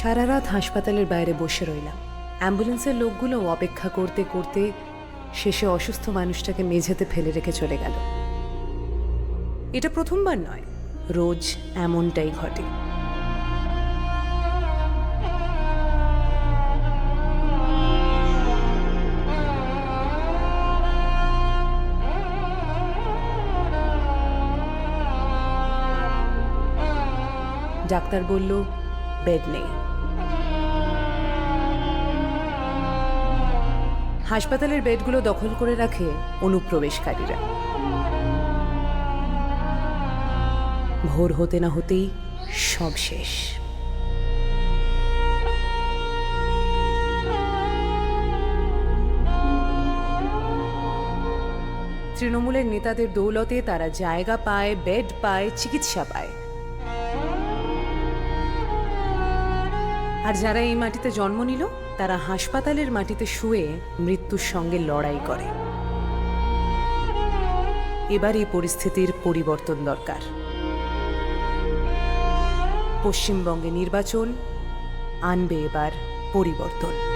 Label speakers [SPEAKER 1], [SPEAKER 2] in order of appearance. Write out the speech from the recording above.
[SPEAKER 1] সারা রাত হাসপাতালের বাইরে বসে রইলাম। অ্যাম্বুলেন্সের লোকগুলো অপেক্ষা করতে করতে শেষে অসুস্থ মানুষটাকে মেঝেতে ফেলে রেখে চলে গেল। এটা প্রথমবার নয়, রোজ এমনটাই ঘটে। ডাক্তার বলল বেড নেই। হাসপাতালের বেডগুলো দখল করে রাখে অনুপ্রবেশকারীরা। ভোর হতে না হতেই সব শেষ। তৃণমূলের নেতাদের দৌলতে তারা জায়গা পায়, বেড পায়, চিকিৎসা পায়। আর যারা এই মাটিতে জন্ম নিল তারা হাসপাতালের মাটিতে শুয়ে মৃত্যুর সঙ্গে লড়াই করে। এবার এই পরিস্থিতির পরিবর্তন দরকার। পশ্চিমবঙ্গে নির্বাচন আনবে এবার পরিবর্তন।